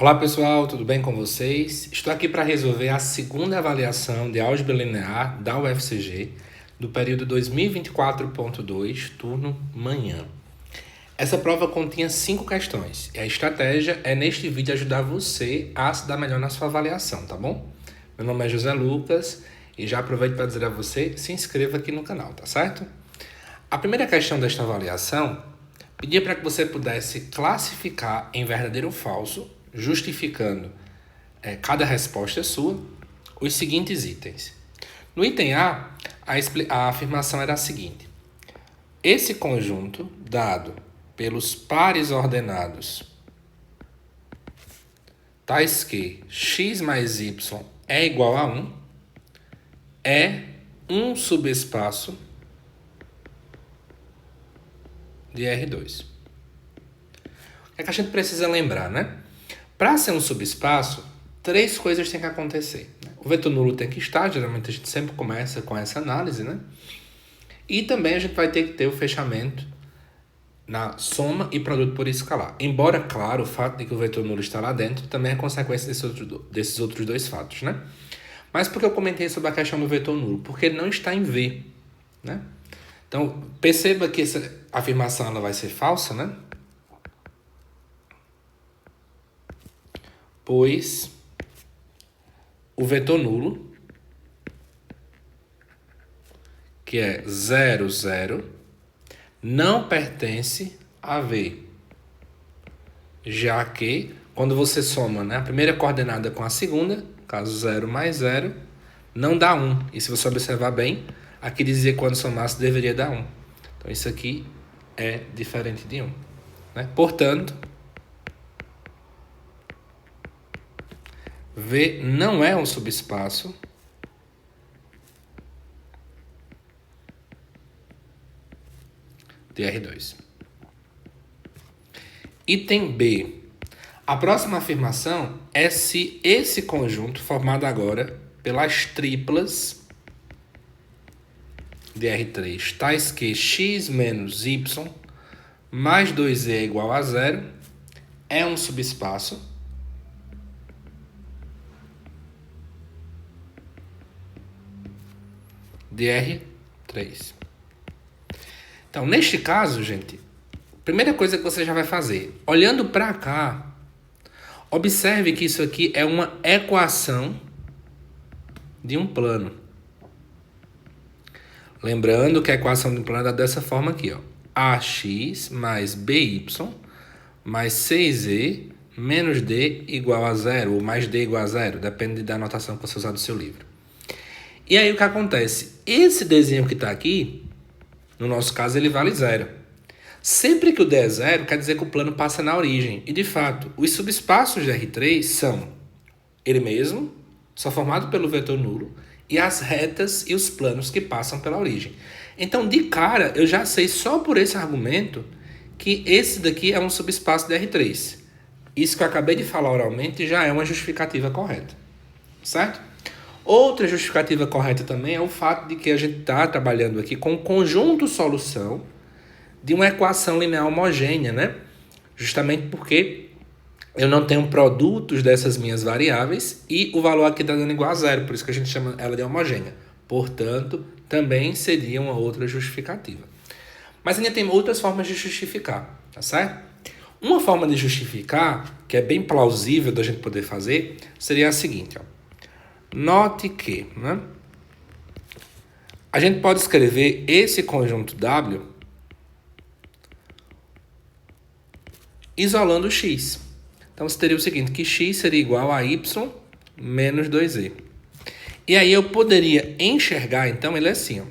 Olá pessoal, tudo bem com vocês? Estou aqui para resolver a segunda avaliação de álgebra linear da UFCG do período 2024.2, turno manhã. Essa prova continha 5 questões e a estratégia é neste vídeo ajudar você a se dar melhor na sua avaliação, tá bom? Meu nome é José Lucas e já aproveito para dizer a você, se inscreva aqui no canal, tá certo? A primeira questão desta avaliação pedia para que você pudesse classificar em verdadeiro ou falso, justificando cada resposta sua, os seguintes itens. No item A, a afirmação era a seguinte: esse conjunto, dado pelos pares ordenados, tais que x mais y é igual a 1, é um subespaço de R2. O que é que a gente precisa lembrar, né? Para ser um subespaço, 3 coisas têm que acontecer. O vetor nulo tem que estar, geralmente a gente sempre começa com essa análise, né? E também a gente vai ter que ter o fechamento na soma e produto por escalar. Embora, claro, o fato de que o vetor nulo está lá dentro também é consequência desses outros 2 fatos, né? Mas por que eu comentei sobre a questão do vetor nulo? Porque ele não está em V, né? Então, perceba que essa afirmação ela vai ser falsa, né? Pois o vetor nulo, que é 0, 0, não pertence a V. Já que, quando você soma, né, a primeira coordenada com a segunda, caso 0 mais 0, não dá 1. E se você observar bem, aqui dizia que quando somasse deveria dar 1. Então, isso aqui é diferente de 1. Né? Portanto, V não é um subespaço de R2. Item B. A próxima afirmação é se esse conjunto, formado agora pelas triplas de R3, tais que x menos y mais 2e é igual a 0, é um subespaço de R3. Então, neste caso, gente, primeira coisa que você já vai fazer, olhando para cá, observe que isso aqui é uma equação de um plano. Lembrando que a equação de um plano é dessa forma aqui, ó. AX mais BY mais 6E menos D igual a 0, ou mais D igual a 0, depende da anotação que você usar do seu livro. E aí o que acontece? Esse Dzinho que está aqui, no nosso caso, ele vale 0. Sempre que o D é 0, quer dizer que o plano passa na origem. E, de fato, os subespaços de R3 são ele mesmo, só formado pelo vetor nulo, e as retas e os planos que passam pela origem. Então, de cara, eu já sei só por esse argumento que esse daqui é um subespaço de R3. Isso que eu acabei de falar oralmente já é uma justificativa correta. Certo? Outra justificativa correta também é o fato de que a gente está trabalhando aqui com um conjunto solução de uma equação linear homogênea, né? Justamente porque eu não tenho produtos dessas minhas variáveis e o valor aqui está dando igual a 0, por isso que a gente chama ela de homogênea. Portanto, também seria uma outra justificativa. Mas ainda tem outras formas de justificar, tá certo? Uma forma de justificar, que é bem plausível da gente poder fazer, seria a seguinte, ó. Note que, né, a gente pode escrever esse conjunto W isolando o x. Então, você teria o seguinte, que x seria igual a y menos 2e. E aí eu poderia enxergar, então, ele assim, ó.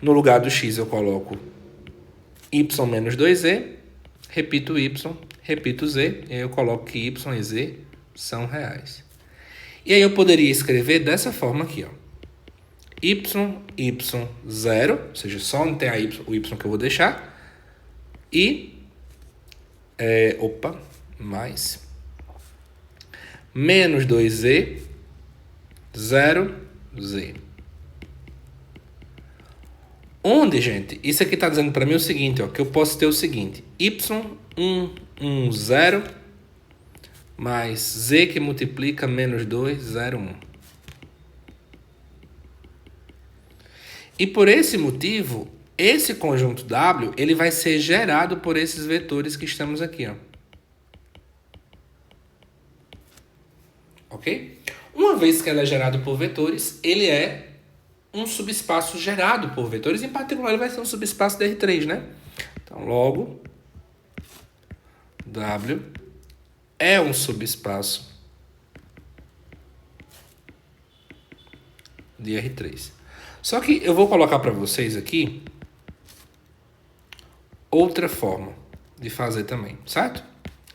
No lugar do x eu coloco y menos 2e, repito y, repito z, e aí eu coloco que y e z são reais. E aí eu poderia escrever dessa forma aqui, ó. Y, 0, ou seja, só onde tem o y que eu vou deixar. E, mais, menos 2z, 0, z. Onde, gente, isso aqui está dizendo para mim o seguinte, ó, que eu posso ter o seguinte, y1, 1, 0 mais Z que multiplica menos 2, 0, 1. E por esse motivo, esse conjunto W ele vai ser gerado por esses vetores que estamos aqui, ó. Ok? Uma vez que ele é gerado por vetores, ele é um subespaço gerado por vetores. Em particular, ele vai ser um subespaço de R3, né? Então, logo, W é um subespaço de R3. Só que eu vou colocar para vocês aqui outra forma de fazer também, certo?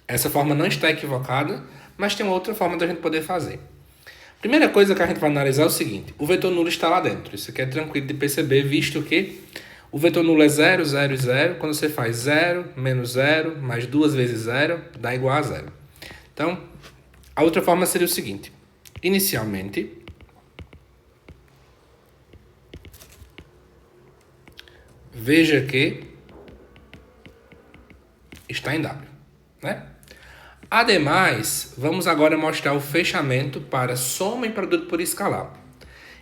Essa forma não está equivocada, mas tem uma outra forma da gente poder fazer. Primeira coisa que a gente vai analisar é o seguinte: o vetor nulo está lá dentro. Isso aqui é tranquilo de perceber, visto que o vetor nulo é 0, 0 e 0. Quando você faz 0 menos 0 mais 2 vezes 0, dá igual a 0. Então, a outra forma seria o seguinte. Inicialmente, veja que está em W, né? Ademais, vamos agora mostrar o fechamento para soma e produto por escalar.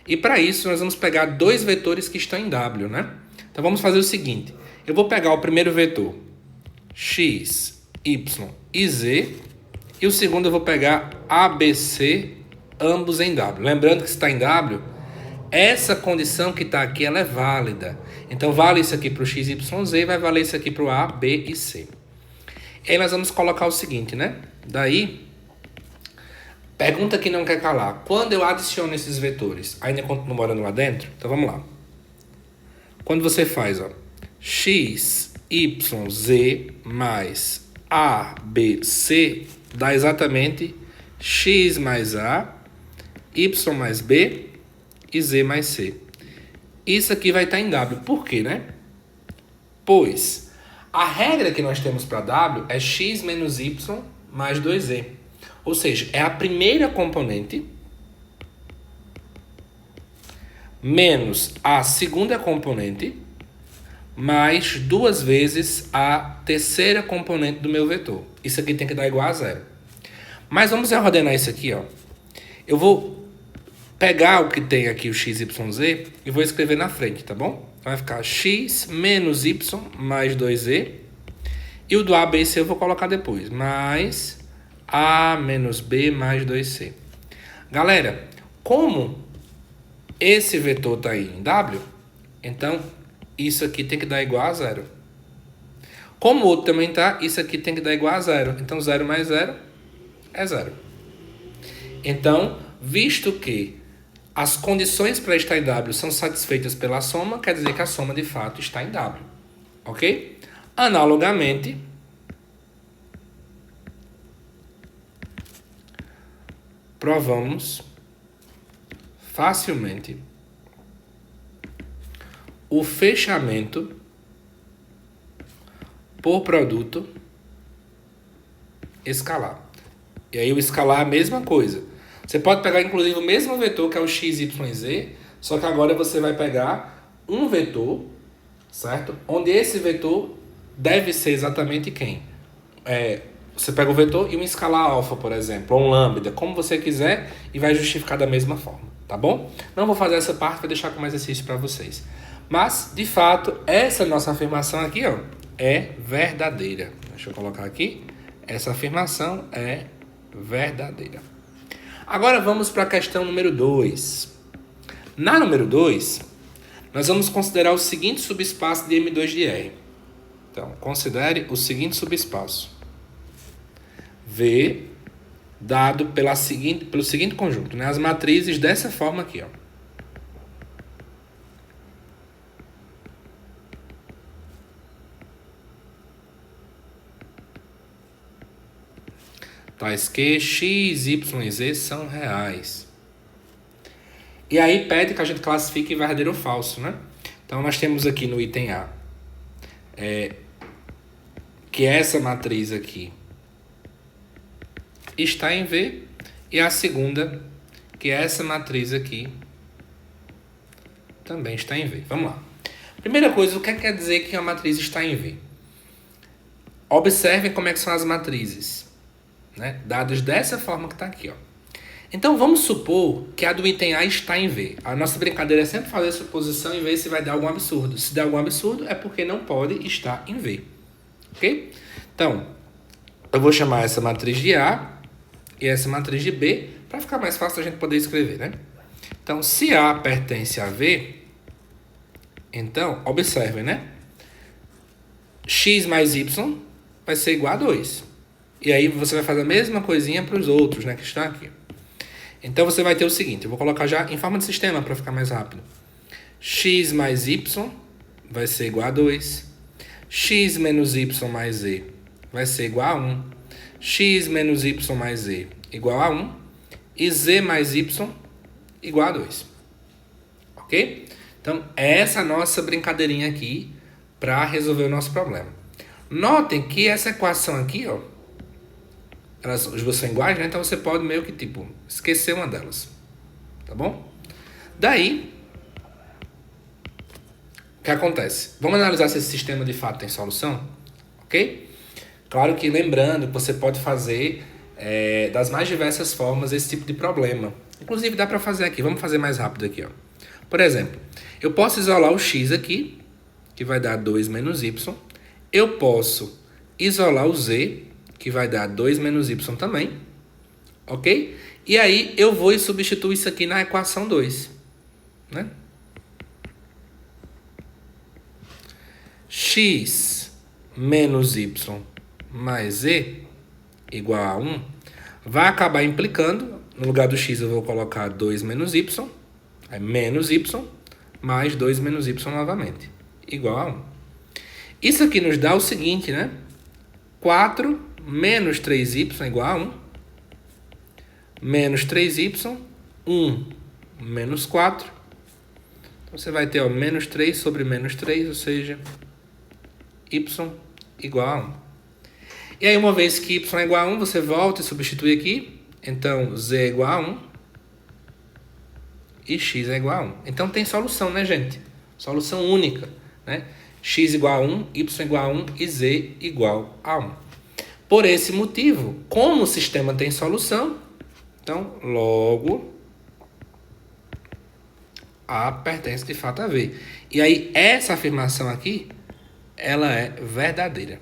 E para isso, nós vamos pegar dois vetores que estão em W, né? Então, vamos fazer o seguinte. Eu vou pegar o primeiro vetor, x, y e z. E o segundo eu vou pegar a, b, c, ambos em W. Lembrando que se está em W, essa condição que está aqui ela é válida. Então, vale isso aqui para o x, y, z e vai valer isso aqui para o a, b e c. E aí nós vamos colocar o seguinte, né? Daí, pergunta que não quer calar. Quando eu adiciono esses vetores, ainda continuo morando lá dentro? Então vamos lá. Quando você faz, ó, x, y, z mais a, b, c, dá exatamente x mais a, y mais b e z mais c. Isso aqui vai estar em W. Por quê, né? Pois a regra que nós temos para W é x menos y mais 2z. Ou seja, é a primeira componente menos a segunda componente mais 2 vezes a terceira componente do meu vetor. Isso aqui tem que dar igual a 0. Mas vamos ordenar isso aqui, ó. Eu vou pegar o que tem aqui, o x, y, z, e vou escrever na frente, tá bom? Vai ficar x menos y mais 2z. E o do a, b e c eu vou colocar depois. Mais a menos b mais 2c. Galera, como esse vetor está aí em W, então isso aqui tem que dar igual a 0. Como o outro também está, isso aqui tem que dar igual a 0. Então 0 mais 0 é 0. Então, visto que as condições para estar em W são satisfeitas pela soma, quer dizer que a soma de fato está em W. Ok? Analogamente, provamos facilmente o fechamento por produto escalar. E aí o escalar é a mesma coisa. Você pode pegar, inclusive, o mesmo vetor, que é o x, y e z, só que agora você vai pegar um vetor, certo? Onde esse vetor deve ser exatamente quem? Você pega o vetor e um escalar alfa, por exemplo, ou um lambda, como você quiser, e vai justificar da mesma forma, tá bom? Não vou fazer essa parte, vou deixar como exercício para vocês. Mas, de fato, essa nossa afirmação aqui, ó, é verdadeira. Deixa eu colocar aqui. Essa afirmação é verdadeira. Agora vamos para a questão número 2. Na número 2, nós vamos considerar o seguinte subespaço de M2 de R. Então, considere o seguinte subespaço. V dado pelo seguinte conjunto, né? As matrizes dessa forma aqui, ó. Tais que x, y e z são reais. E aí pede que a gente classifique verdadeiro ou falso, né? Então nós temos aqui no item A que essa matriz aqui está em V, e a segunda que essa matriz aqui também está em V. Vamos lá. Primeira coisa, o que quer dizer que a matriz está em V? Observem como é que são as matrizes. né? Dados dessa forma que está aqui, ó. Então, vamos supor que a do item A está em V. A nossa brincadeira é sempre fazer a suposição e ver se vai dar algum absurdo. Se der algum absurdo, é porque não pode estar em V. Ok? Então, eu vou chamar essa matriz de A e essa matriz de B para ficar mais fácil a gente poder escrever, né? Então, se A pertence a V, então, observem, né? X mais Y vai ser igual a 2. E aí você vai fazer a mesma coisinha para os outros, né, que estão aqui. Então, você vai ter o seguinte, eu vou colocar já em forma de sistema para ficar mais rápido. X mais Y vai ser igual a 2. X menos Y mais Z vai ser igual a 1. X menos Y mais Z igual a 1. E Z mais Y igual a 2. Ok? Então, essa é a nossa brincadeirinha aqui para resolver o nosso problema. Notem que essa equação aqui, ó, elas duas são iguais, né? Então você pode meio que, tipo, esquecer uma delas. Tá bom? Daí, o que acontece? Vamos analisar se esse sistema de fato tem solução? Ok? Claro que lembrando que você pode fazer das mais diversas formas esse tipo de problema. Inclusive dá para fazer aqui. Vamos fazer mais rápido aqui, ó. Por exemplo, eu posso isolar o x aqui, que vai dar 2 menos y. Eu posso isolar o z, que vai dar 2 menos y também. Ok? E aí eu vou e substituo isso aqui na equação 2. Né? X menos y mais z igual a 1 vai acabar implicando. No lugar do x eu vou colocar 2 menos y. Aí menos y mais 2 menos y novamente. Igual a 1. Isso aqui nos dá o seguinte, né? 4 menos 3y igual a 1. Menos 3y. 1 menos 4. Então, você vai ter, ó, menos 3 sobre menos 3, ou seja, y igual a 1. E aí, uma vez que y é igual a 1, você volta e substitui aqui. Então, z é igual a 1. E x é igual a 1. Então, tem solução, né, gente? Solução única, né? X igual a 1, y igual a 1 e z igual a 1. Por esse motivo, como o sistema tem solução, então, logo, A pertence de fato a V. E aí, essa afirmação aqui, ela é verdadeira.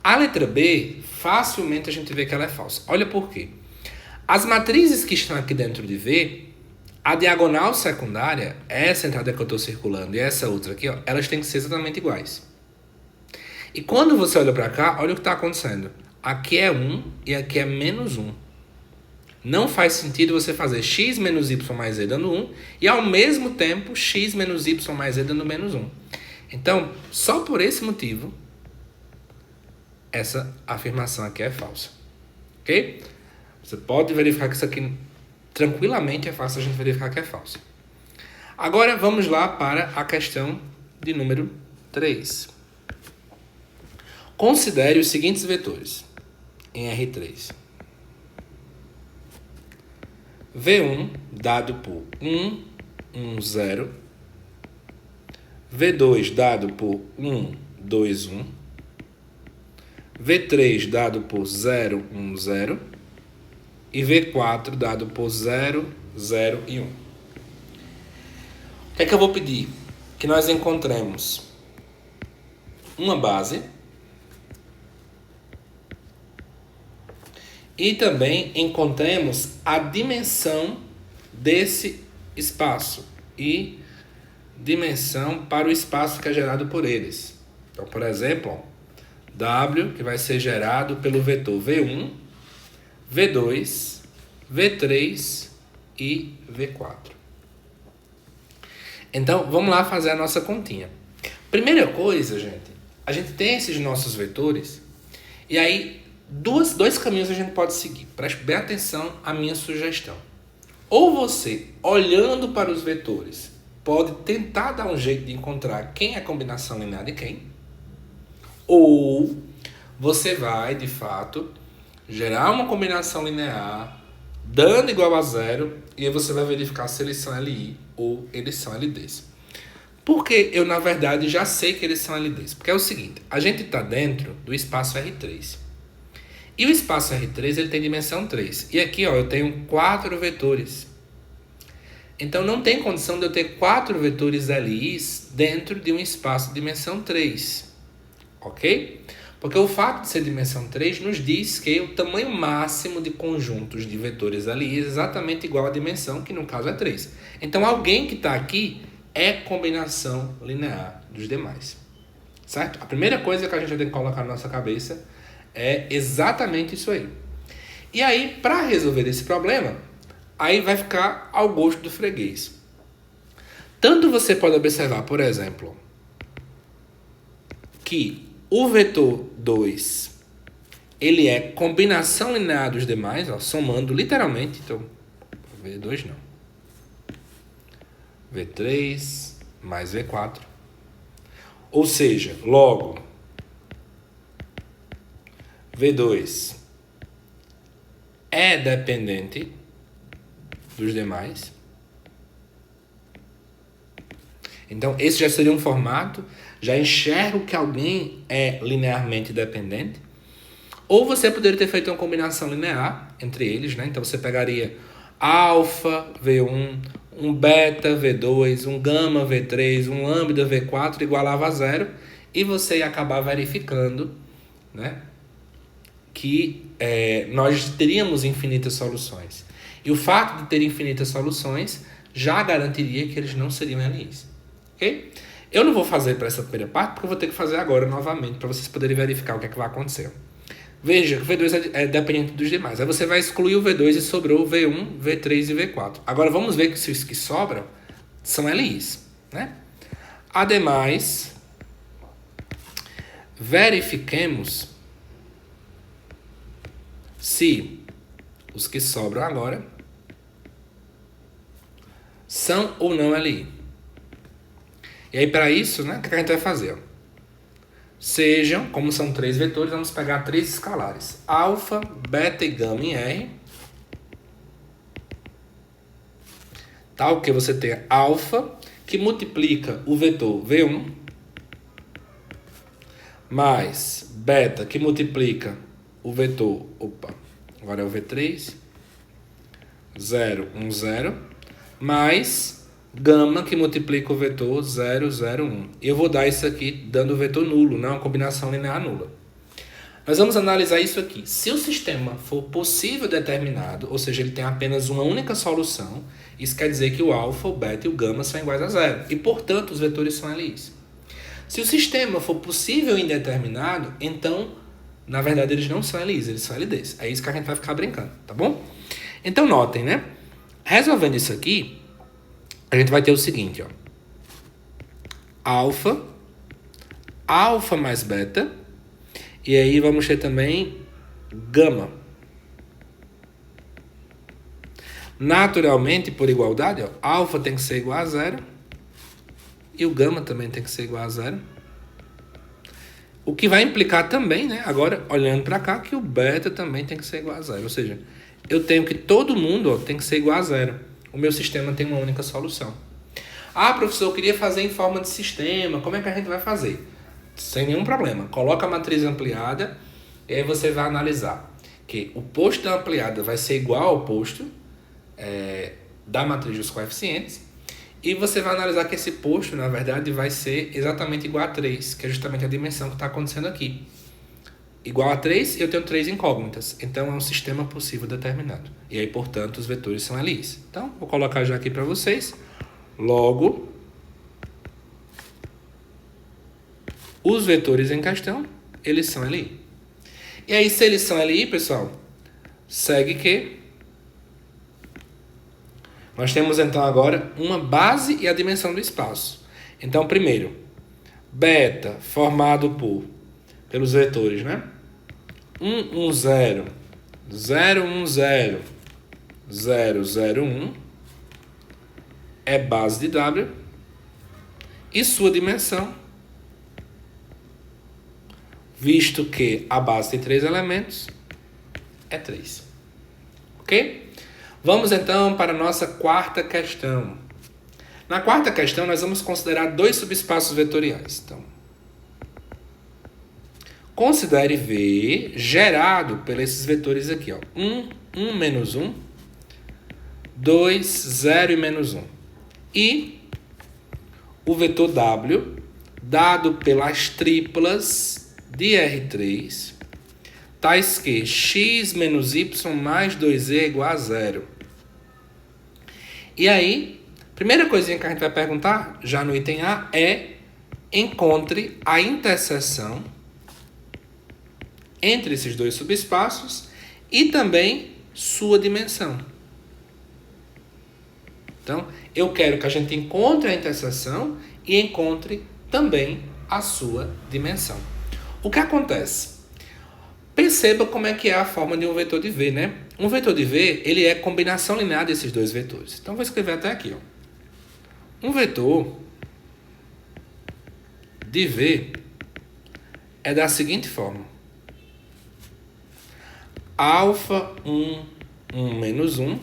A letra B, facilmente a gente vê que ela é falsa. Olha por quê. As matrizes que estão aqui dentro de V, a diagonal secundária, essa entrada que eu estou circulando e essa outra aqui, ó, elas têm que ser exatamente iguais. E quando você olha para cá, olha o que está acontecendo. Aqui é 1 e aqui é menos 1. Não faz sentido você fazer x menos y mais z dando 1 e ao mesmo tempo x menos y mais z dando menos 1. Então, só por esse motivo, essa afirmação aqui é falsa. Ok? Você pode verificar que isso aqui tranquilamente é fácil a gente verificar que é falso. Agora vamos lá para a questão de número 3. Considere os seguintes vetores em R3. V1 dado por 1, 1, 0. V2 dado por 1, 2, 1. V3 dado por 0, 1, 0. E V4 dado por 0, 0 e 1. O que é que eu vou pedir? Que nós encontremos uma base e também encontremos a dimensão desse espaço e dimensão para o espaço que é gerado por eles. Então, por exemplo, W, que vai ser gerado pelo vetor V1, V2, V3 e V4. Então, vamos lá fazer a nossa continha. Primeira coisa, gente, a gente tem esses nossos vetores e aí dois caminhos a gente pode seguir. Preste bem atenção à minha sugestão. Ou você, olhando para os vetores, pode tentar dar um jeito de encontrar quem é a combinação linear de quem, ou você vai, de fato, gerar uma combinação linear, dando igual a 0, e aí você vai verificar se eles são LI ou eles são LDs. Porque eu, na verdade, já sei que eles são LDs. Porque é o seguinte, a gente está dentro do espaço R3. E o espaço R3 ele tem dimensão 3. E aqui ó, eu tenho 4 vetores. Então não tem condição de eu ter 4 vetores LIs dentro de um espaço de dimensão 3. Ok? Porque o fato de ser dimensão 3 nos diz que o tamanho máximo de conjuntos de vetores LI é exatamente igual à dimensão, que no caso é 3. Então alguém que está aqui é combinação linear dos demais. Certo? A primeira coisa que a gente tem que colocar na nossa cabeça é exatamente isso aí. E aí, para resolver esse problema, aí vai ficar ao gosto do freguês. Tanto você pode observar, por exemplo, que o vetor 2, ele é combinação linear dos demais, ó, somando literalmente. Então, V2 não. V3 mais V4. Ou seja, logo, V2 é dependente dos demais. Então, esse já seria um formato. Já enxergo que alguém é linearmente dependente. Ou você poderia ter feito uma combinação linear entre eles, né? Então, você pegaria alfa, V1, um beta, V2, um gama, V3, um lambda, V4, igualava a zero. E você ia acabar verificando, né, que nós teríamos infinitas soluções. E o fato de ter infinitas soluções já garantiria que eles não seriam LIs. Ok? Eu não vou fazer para essa primeira parte, porque eu vou ter que fazer agora novamente, para vocês poderem verificar o que é que vai acontecer. Veja que o V2 é dependente dos demais. Aí você vai excluir o V2 e sobrou o V1, V3 e V4. Agora vamos ver que os que sobram são LIs, né? Ademais, verifiquemos se os que sobram agora são ou não LI. E aí, para isso, né, o que a gente vai fazer? Sejam, como são 3 vetores, vamos pegar 3 escalares. Alfa, beta e gama em R. Tal que você tem alfa, que multiplica o vetor V1, mais beta, que multiplica o vetor, agora é o V3, 0, 1, 0, mais gama, que multiplica o vetor 0, 0, 1. E eu vou dar isso aqui dando o vetor nulo, não uma combinação linear nula. Nós vamos analisar isso aqui. Se o sistema for possível determinado, ou seja, ele tem apenas uma única solução, isso quer dizer que o alfa, o beta e o gama são iguais a zero. E, portanto, os vetores são LIs. Se o sistema for possível indeterminado, então, na verdade, eles não são LIs, eles são LDs. É isso que a gente vai ficar brincando, tá bom? Então, notem, né? Resolvendo isso aqui, a gente vai ter o seguinte, ó. Alfa mais beta. E aí vamos ter também gama. Naturalmente, por igualdade, ó, alfa tem que ser igual a zero. E o gama também tem que ser igual a zero. O que vai implicar também, né, agora, olhando para cá, que o beta também tem que ser igual a zero. Ou seja, eu tenho que todo mundo, ó, tem que ser igual a zero. O meu sistema tem uma única solução. Ah, professor, eu queria fazer em forma de sistema. Como é que a gente vai fazer? Sem nenhum problema. Coloca a matriz ampliada e aí você vai analisar que o posto da ampliada vai ser igual ao posto da matriz dos coeficientes. E você vai analisar que esse posto, na verdade, vai ser exatamente igual a 3, que é justamente a dimensão que está acontecendo aqui. Igual a 3, eu tenho 3 incógnitas. Então, é um sistema possível determinado. E aí, portanto, os vetores são LIs. Então, vou colocar já aqui para vocês. Logo, os vetores em questão, eles são LI. E aí, se eles são LI, pessoal, segue que nós temos, então, agora uma base e a dimensão do espaço. Então, primeiro, beta formado pelos vetores, né? 1, 1, 0, 0, 1, 0, 0, 0, 1 é base de W e sua dimensão, visto que a base tem 3 elementos, é 3. Ok? Vamos então para a nossa quarta questão. Na quarta questão, nós vamos considerar 2 subespaços vetoriais. Então, Considere V gerado por esses vetores aqui, ó. 1, menos 1, 2, 0 e menos 1. E o vetor W, dado pelas triplas de R3, tais que x menos y mais 2e é igual a 0. E aí, primeira coisinha que a gente vai perguntar, já no item A, é encontre a interseção entre esses dois subespaços e também sua dimensão. Então, eu quero que a gente encontre a interseção e encontre também a sua dimensão. O que acontece? Perceba como é que é a forma de um vetor de V, né? Um vetor de V, ele é combinação linear desses dois vetores. Então, vou escrever até aqui, ó. Um vetor de V é da seguinte forma. Alfa 1 menos 1,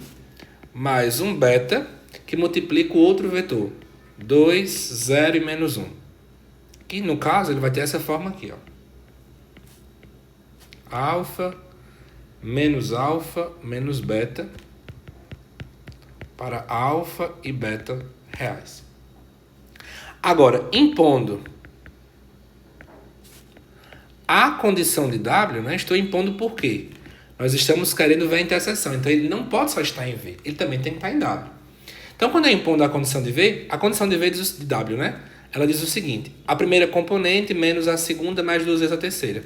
mais um beta, que multiplica o outro vetor. 2, 0 e menos 1. Que, no caso, ele vai ter essa forma aqui, ó. Alfa menos beta para alfa e beta reais. Agora, impondo a condição de W, né, estou impondo por quê? Nós estamos querendo ver a interseção, então ele não pode só estar em V, ele também tem que estar em W. Então, quando eu impondo a condição de V, a condição de V de W, né, ela diz o seguinte: a primeira componente menos a segunda mais duas vezes a terceira.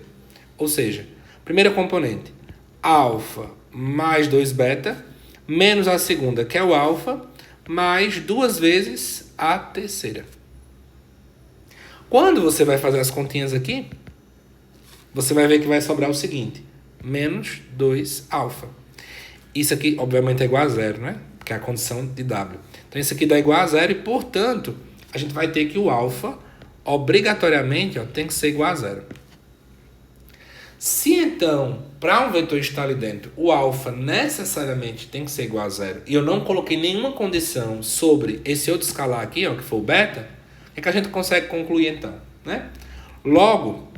Ou seja, primeira componente, alfa mais 2 beta, menos a segunda, que é o alfa, mais duas vezes a terceira. Quando você vai fazer as continhas aqui, você vai ver que vai sobrar o seguinte: menos 2 alfa. Isso aqui, obviamente, é igual a 0, né? Que é a condição de W. Então, isso aqui dá igual a 0 e, portanto, a gente vai ter que o alfa, obrigatoriamente, ó, tem que ser igual a 0. Se, então, para um vetor estar ali dentro, o alfa necessariamente tem que ser igual a 0, e eu não coloquei nenhuma condição sobre esse outro escalar aqui, ó, que for o beta, é que a gente consegue concluir, então, né? Logo,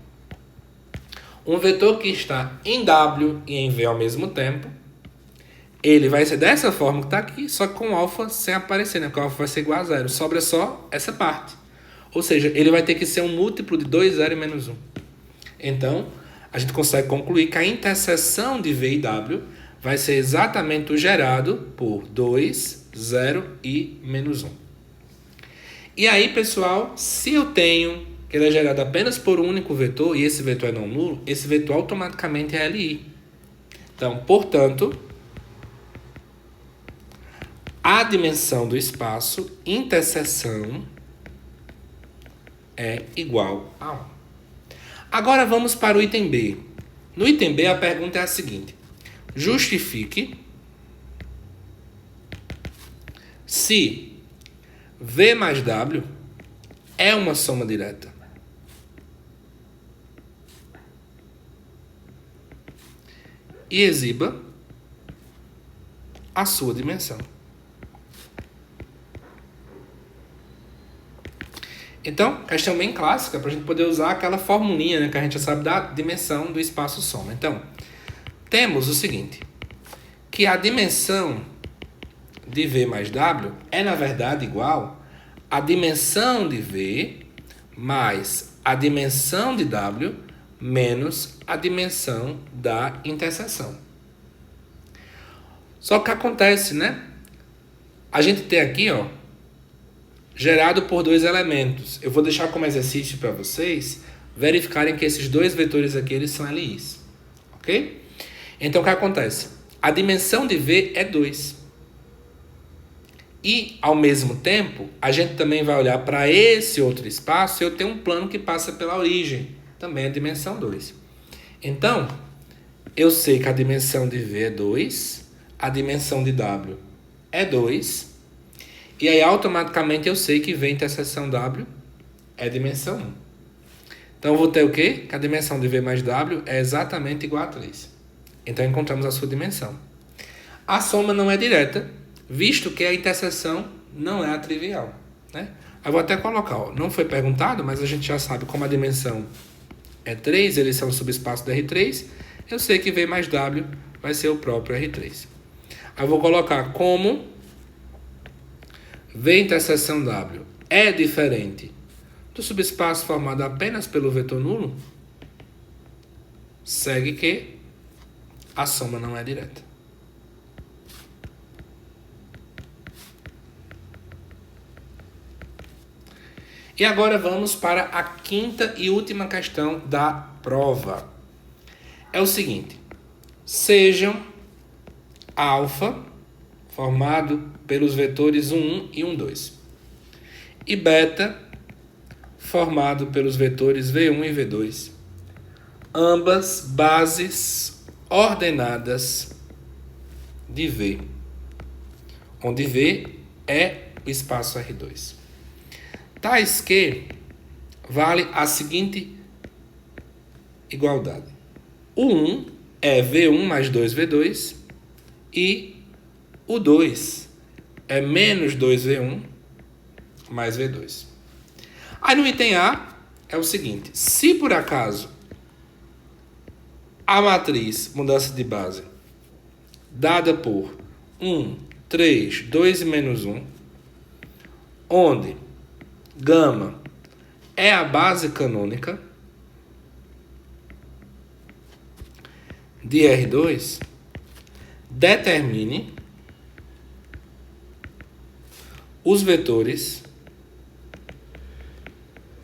um vetor que está em W e em V ao mesmo tempo, ele vai ser dessa forma que está aqui, só que com alfa sem aparecer, né? Porque o alfa vai ser igual a 0. Sobra só essa parte. Ou seja, ele vai ter que ser um múltiplo de 2, 0 e menos 1. Então, a gente consegue concluir que a interseção de V e W vai ser exatamente o gerado por 2, 0 e menos 1. E aí, pessoal, se eu tenho que ele é gerado apenas por um único vetor, e esse vetor é não nulo, esse vetor automaticamente é LI. Então, portanto, a dimensão do espaço interseção é igual a 1. Agora vamos para o item B. No item B, a pergunta é a seguinte: justifique se V mais W é uma soma direta. E exiba a sua dimensão. Então, questão bem clássica para a gente poder usar aquela formulinha, né, que a gente já sabe da dimensão do espaço soma. Então, temos o seguinte, que a dimensão de V mais W é, na verdade, igual a dimensão de V mais a dimensão de W menos a dimensão da interseção. Só que acontece, né? A gente tem aqui, ó, gerado por dois elementos. Eu vou deixar como exercício para vocês verificarem que esses dois vetores aqui, eles são LIs. Ok? Então, o que acontece? A dimensão de V é 2. E, ao mesmo tempo, a gente também vai olhar para esse outro espaço e eu tenho um plano que passa pela origem. Também é dimensão 2. Então, eu sei que a dimensão de V é 2, a dimensão de W é 2, e aí automaticamente eu sei que V interseção W é dimensão 1. Então, eu vou ter o quê? Que a dimensão de V mais W é exatamente igual a 3. Então, encontramos a sua dimensão. A soma não é direta, visto que a interseção não é a trivial, né? Eu vou até colocar, ó, não foi perguntado, mas a gente já sabe como a dimensão é 3, eles são o subespaço do R3, eu sei que V mais W vai ser o próprio R3. Aí eu vou colocar como V interseção W é diferente do subespaço formado apenas pelo vetor nulo, segue que a soma não é direta. E agora vamos para a quinta e última questão da prova. É o seguinte: sejam alfa, formado pelos vetores 1 e 2, e beta, formado pelos vetores V1 e V2, ambas bases ordenadas de V, onde V é o espaço R2. Tais que vale a seguinte igualdade. O 1 é V1 mais 2V2 e o 2 é menos 2V1 mais V2. Aí no item A é o seguinte: se por acaso a matriz mudança de base dada por 1, 3, 2 e menos 1, onde gama é a base canônica de R2, determine os vetores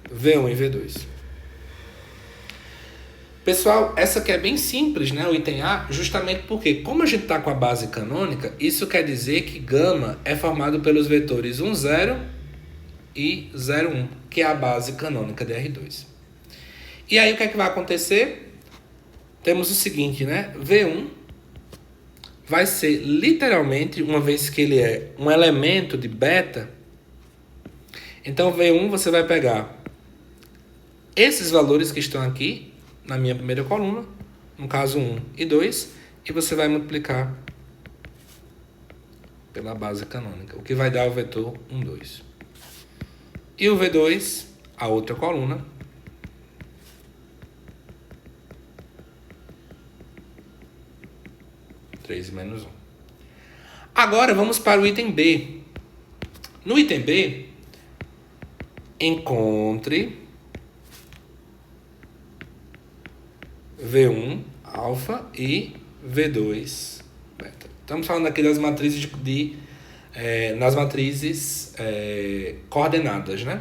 V1 e V2. Pessoal, essa aqui é bem simples, né? O item A, justamente porque, como a gente está com a base canônica, isso quer dizer que gama é formado pelos vetores 1, 0 e 0, 1, que é a base canônica de R2. E aí o que é que vai acontecer? Temos o seguinte, né? V1 vai ser literalmente, uma vez que ele é um elemento de beta, então V1 você vai pegar esses valores que estão aqui na minha primeira coluna, no caso 1 e 2, e você vai multiplicar pela base canônica, o que vai dar o vetor 1, 2. E o V2, a outra coluna, (3 menos 1). Agora vamos para o item B. No item B, encontre V1 alfa e V2 beta. Estamos falando aqui das matrizes nas matrizes coordenadas, né?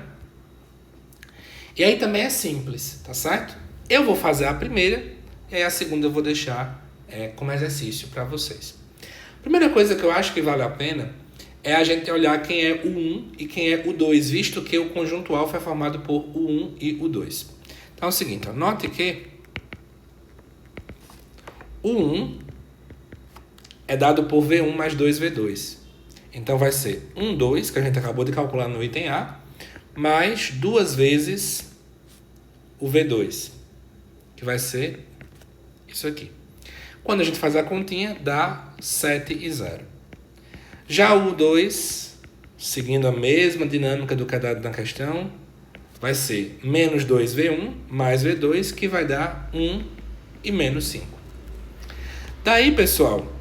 E aí também é simples, tá certo? Eu vou fazer a primeira e aí a segunda eu vou deixar como exercício para vocês. Primeira coisa que eu acho que vale a pena é a gente olhar quem é o 1 e quem é o 2, visto que o conjunto alfa é formado por o 1 e o 2. Então é o seguinte, ó, note que o 1 é dado por V1 mais 2V2. Então vai ser 1, 2, que a gente acabou de calcular no item A, mais 2 vezes o V2, que vai ser isso aqui. Quando a gente faz a continha, dá 7 e 0. Já o 2, seguindo a mesma dinâmica do que é dado na questão, vai ser menos 2V1 mais V2, que vai dar 1 e menos 5. Daí, pessoal,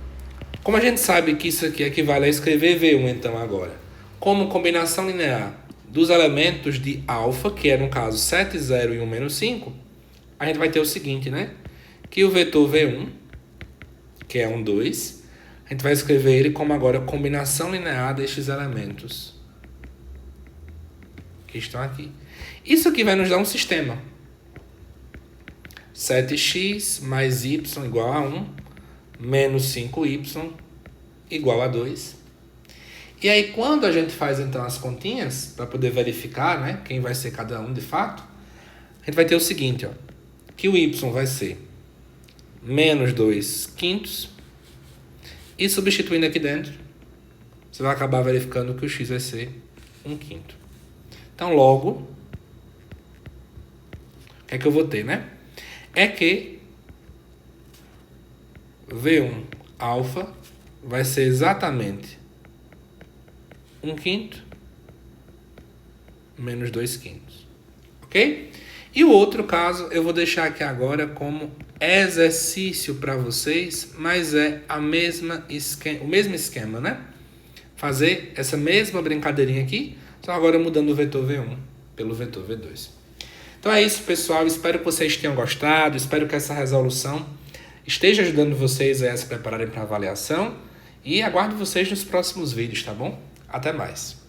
como a gente sabe que isso aqui equivale a escrever V1, então, agora, como combinação linear dos elementos de alfa, que é, no caso, 7, 0 e 1 menos 5, a gente vai ter o seguinte, né? Que o vetor V1, que é 1, 2, a gente vai escrever ele como agora combinação linear destes elementos que estão aqui. Isso aqui vai nos dar um sistema. 7x mais y igual a 1, menos 5y igual a 2. E aí, quando a gente faz, então, as continhas, para poder verificar, né, quem vai ser cada um de fato, a gente vai ter o seguinte, ó, que o y vai ser menos 2 quintos, e substituindo aqui dentro, você vai acabar verificando que o x vai ser 1 quinto. Então, logo, o que é que eu vou ter, né? É que V1 alfa vai ser exatamente 1 quinto menos 2 quintos. Ok? E o outro caso eu vou deixar aqui agora como exercício para vocês, mas é o mesmo esquema, né? Fazer essa mesma brincadeirinha aqui, só agora mudando o vetor V1 pelo vetor V2. Então é isso, pessoal. Espero que vocês tenham gostado. Espero que essa resolução esteja ajudando vocês a se prepararem para a avaliação. E aguardo vocês nos próximos vídeos, tá bom? Até mais.